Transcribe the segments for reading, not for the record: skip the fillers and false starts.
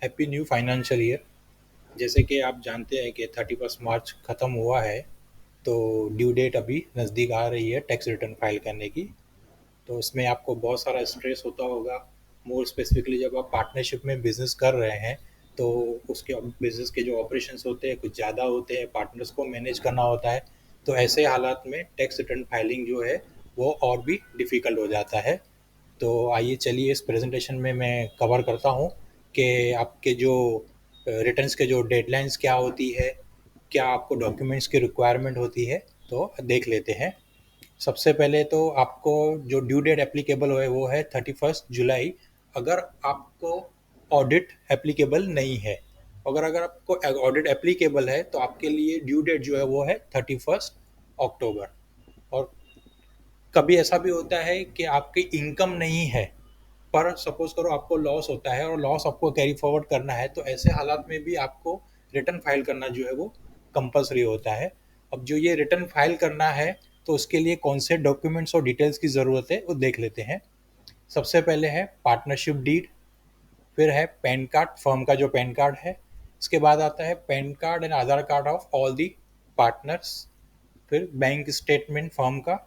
Happy new financial year. जैसे कि आप जानते हैं कि 31 मार्च ख़त्म हुआ है, तो ड्यू डेट अभी नज़दीक आ रही है टैक्स रिटर्न फाइल करने की। तो उसमें आपको बहुत सारा स्ट्रेस होता होगा। मोर स्पेसिफिकली जब आप पार्टनरशिप में बिजनेस कर रहे हैं, तो उसके बिजनेस के जो ऑपरेशंस होते हैं कुछ ज़्यादा होते हैं, पार्टनर्स को मैनेज करना होता है। तो ऐसे हालात में टैक्स रिटर्न फाइलिंग जो है वो और भी डिफ़िकल्ट हो जाता है। तो आइए चलिए इस प्रेजेंटेशन में मैं कवर करता हूँ कि आपके जो रिटर्न्स के जो डेडलाइंस क्या होती है, क्या आपको डॉक्यूमेंट्स की रिक्वायरमेंट होती है, तो देख लेते हैं। सबसे पहले तो आपको जो ड्यू डेट एप्लीकेबल है वो है 31 जुलाई। अगर आपको ऑडिट एप्लीकेबल नहीं है, अगर अगर आपको ऑडिट एप्लीकेबल है तो आपके लिए ड्यू डेट जो है वो है 31 अक्टूबर। और कभी ऐसा भी होता है कि आपकी इनकम नहीं है, पर सपोज करो आपको लॉस होता है और लॉस आपको कैरी फॉरवर्ड करना है, तो ऐसे हालात में भी आपको रिटर्न फाइल करना जो है वो कंपलसरी होता है। अब जो ये रिटर्न फाइल करना है, तो उसके लिए कौन से डॉक्यूमेंट्स और डिटेल्स की ज़रूरत है वो देख लेते हैं। सबसे पहले है पार्टनरशिप डीड, फिर है पैन कार्ड, फर्म का जो पैन कार्ड है। इसके बाद आता है pan card and Aadhaar card of all the partners. फिर बैंक स्टेटमेंट फर्म का।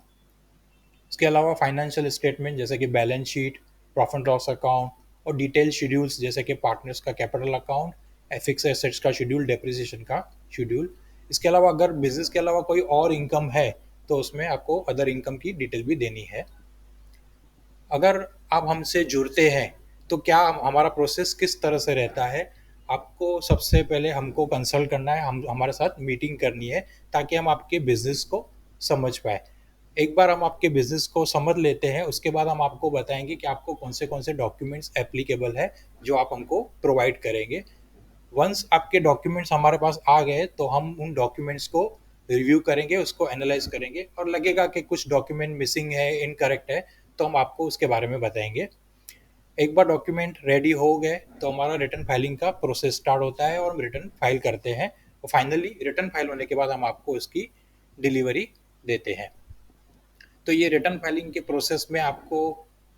इसके अलावा फाइनेंशियल स्टेटमेंट जैसे कि balance sheet, profit loss account और डिटेल शेड्यूल्स जैसे कि पार्टनर्स का कैपिटल अकाउंट, फिक्स एसेट्स का शेड्यूल, डेप्रिसिएशन का शेड्यूल। इसके अलावा अगर बिजनेस के अलावा कोई और इनकम है, तो उसमें आपको अदर इनकम की डिटेल भी देनी है। अगर आप हमसे जुड़ते हैं, तो क्या हमारा प्रोसेस किस तरह से रहता है। आपको सबसे पहले हमको कंसल्ट करना है, हम हमारे साथ मीटिंग करनी है, ताकि हम आपके बिजनेस को समझ पाए। एक बार हम आपके बिजनेस को समझ लेते हैं, उसके बाद हम आपको बताएंगे कि आपको कौन से डॉक्यूमेंट्स एप्लीकेबल है जो आप हमको प्रोवाइड करेंगे। वंस आपके डॉक्यूमेंट्स हमारे पास आ गए, तो हम उन डॉक्यूमेंट्स को रिव्यू करेंगे, उसको एनालाइज करेंगे, और लगेगा कि कुछ डॉक्यूमेंट मिसिंग है, इनकरेक्ट है, तो हम आपको उसके बारे में बताएंगे। एक बार डॉक्यूमेंट रेडी हो गए, तो हमारा रिटर्न फाइलिंग का प्रोसेस स्टार्ट होता है और हम रिटर्न फाइल करते हैं। और फाइनली रिटर्न फाइल होने के बाद हम आपको उसकी डिलीवरी देते हैं। तो ये रिटर्न फाइलिंग के प्रोसेस में आपको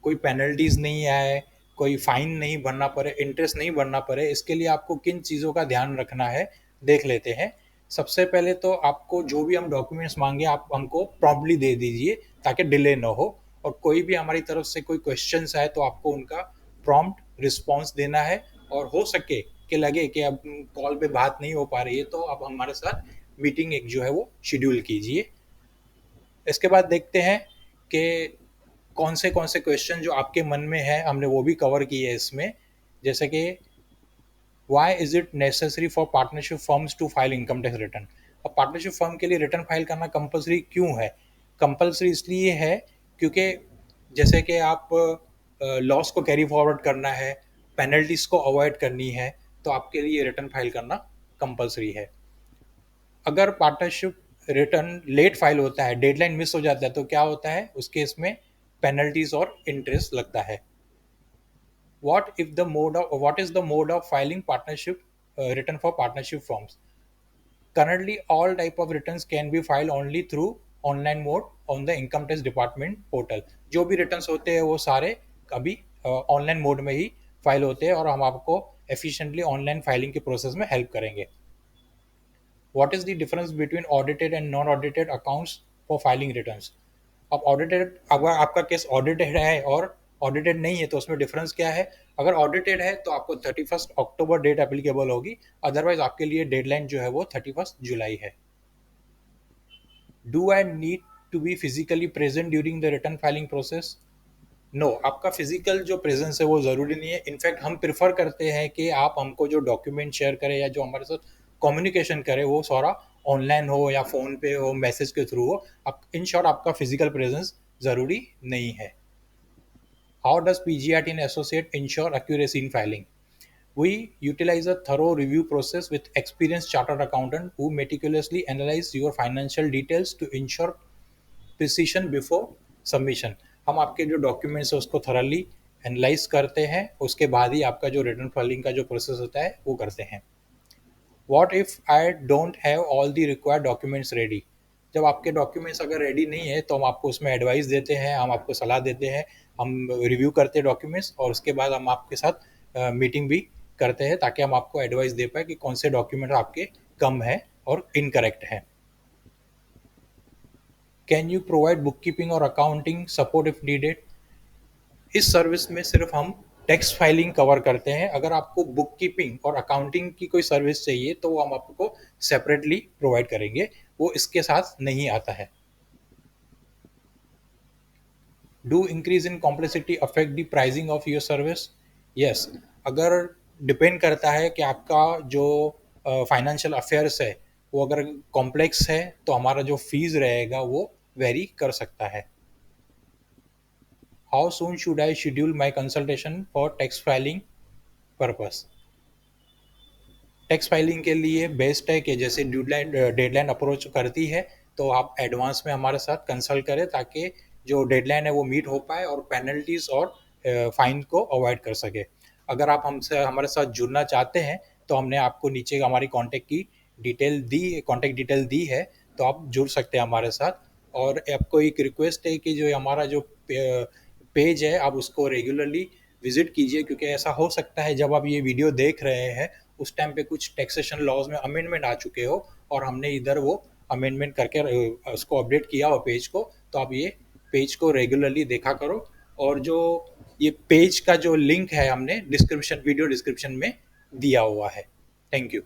कोई पेनल्टीज नहीं आए, कोई फाइन नहीं भरना पड़े, इंटरेस्ट नहीं भरना पड़े, इसके लिए आपको किन चीज़ों का ध्यान रखना है देख लेते हैं। सबसे पहले तो आपको जो भी हम डॉक्यूमेंट्स मांगे आप हमको प्रॉम्प्टली दे दीजिए, ताकि डिले ना हो। और कोई भी हमारी तरफ से कोई क्वेश्चंस आए तो आपको उनका प्रॉम्प्ट रिस्पॉन्स देना है। और हो सके कि लगे कि अब कॉल पे बात नहीं हो पा रही है, तो आप हमारे साथ मीटिंग एक जो है वो शेड्यूल कीजिए। इसके बाद देखते हैं कि कौन से क्वेश्चन जो आपके मन में है, हमने वो भी कवर किए है इसमें। जैसे कि why is it necessary for partnership firms to file income tax return. अब पार्टनरशिप फर्म के लिए रिटर्न फाइल करना कंपलसरी क्यों है। कंपलसरी इसलिए है क्योंकि जैसे कि आप लॉस को कैरी फॉरवर्ड करना है, पेनल्टीज को अवॉइड करनी है, तो आपके लिए रिटर्न फाइल करना कंपलसरी है। अगर पार्टनरशिप रिटर्न लेट फाइल होता है, डेडलाइन मिस हो जाता है, तो क्या होता है उस केस में पेनल्टीज और इंटरेस्ट लगता है। What is the mode of filing partnership return for partnership firms? Currently, all type of returns can be filed only through online mode on the income tax department portal. जो भी returns होते हैं वो सारे अभी online mode में ही file होते हैं, और हम आपको एफिशिएंटली ऑनलाइन फाइलिंग के प्रोसेस में हेल्प करेंगे। What is the difference between audited and non audited accounts for filing returns. अब ऑडिटेड, अगर आपका केस ऑडिटेड है और ऑडिटेड नहीं है, तो उसमें डिफरेंस क्या है। अगर ऑडिटेड है तो आपको 31 अक्टूबर डेट एप्लीकेबल होगी, अदरवाइज आपके लिए डेडलाइन जो है वो 31 जुलाई है। Do I need to be physically present during the return filing process. No, आपका फिजिकल जो प्रेजेंस है वो ज़रूरी नहीं है। इनफैक्ट हम प्रेफर करते हैं कि आप हमको जो डॉक्यूमेंट शेयर करें या जो हमारे साथ कम्युनिकेशन करें, वो सारा ऑनलाइन हो या फ़ोन पे हो, मैसेज के थ्रू हो। आप इन शॉर्ट आपका फिजिकल प्रेजेंस ज़रूरी नहीं है। How does PGRT and Associate ensure accuracy in filing? We utilize a thorough review process with experienced chartered accountant who meticulously analyze your financial details to ensure precision before submission. हम आपके जो documents है उसको thoroughly analyse करते हैं, उसके बाद ही आपका जो रिटर्न फाइलिंग का जो प्रोसेस होता है वो करते हैं। What if I don't have all the required documents ready. जब आपके डॉक्यूमेंट्स अगर रेडी नहीं है, तो हम आपको उसमें एडवाइस देते हैं, हम आपको सलाह देते हैं, हम रिव्यू करते हैं डॉक्यूमेंट्स, और उसके बाद हम आपके साथ मीटिंग भी करते हैं ताकि हम आपको एडवाइस दे पाए कि कौन से डॉक्यूमेंट आपके कम है और इनकरेक्ट है। Can you provide book keeping और अकाउंटिंग सपोर्ट इफ नीडेड? इस सर्विस में सिर्फ हम टैक्स फाइलिंग कवर करते हैं। अगर आपको बुक कीपिंग और अकाउंटिंग की कोई सर्विस चाहिए तो वो हम आपको सेपरेटली प्रोवाइड करेंगे, वो इसके साथ नहीं आता है। Do increase in complexity affect the pricing of your service? Yes, अगर डिपेंड करता है कि आपका जो फाइनेंशियल अफेयर्स है वो अगर कॉम्प्लेक्स है तो हमारा जो फीस रहेगा वो वेरी कर सकता है। How soon should I schedule my consultation for tax filing purpose? Tax filing के लिए बेस्ट है कि जैसे डेडलाइन अप्रोच करती है तो आप एडवांस में हमारे साथ कंसल्ट करें ताकि जो डेडलाइन है वो मीट हो पाए और पेनल्टीज और फाइन को अवॉइड कर सके। अगर आप हमसे हमारे साथ जुड़ना चाहते हैं तो हमने आपको नीचे हमारी कॉन्टैक्ट डिटेल दी है, तो आप जुड़ सकते हैं हमारे साथ। और आपको एक रिक्वेस्ट है कि जो हमारा जो पेज है आप उसको रेगुलरली विजिट कीजिए, क्योंकि ऐसा हो सकता है जब आप ये वीडियो देख रहे हैं उस टाइम पे कुछ टैक्सेशन लॉज में अमेंडमेंट आ चुके हो और हमने इधर वो अमेंडमेंट करके उसको अपडेट किया हो पेज को, तो आप ये पेज को रेगुलरली देखा करो। और जो ये पेज का जो लिंक है हमने वीडियो डिस्क्रिप्शन में दिया हुआ है। Thank you.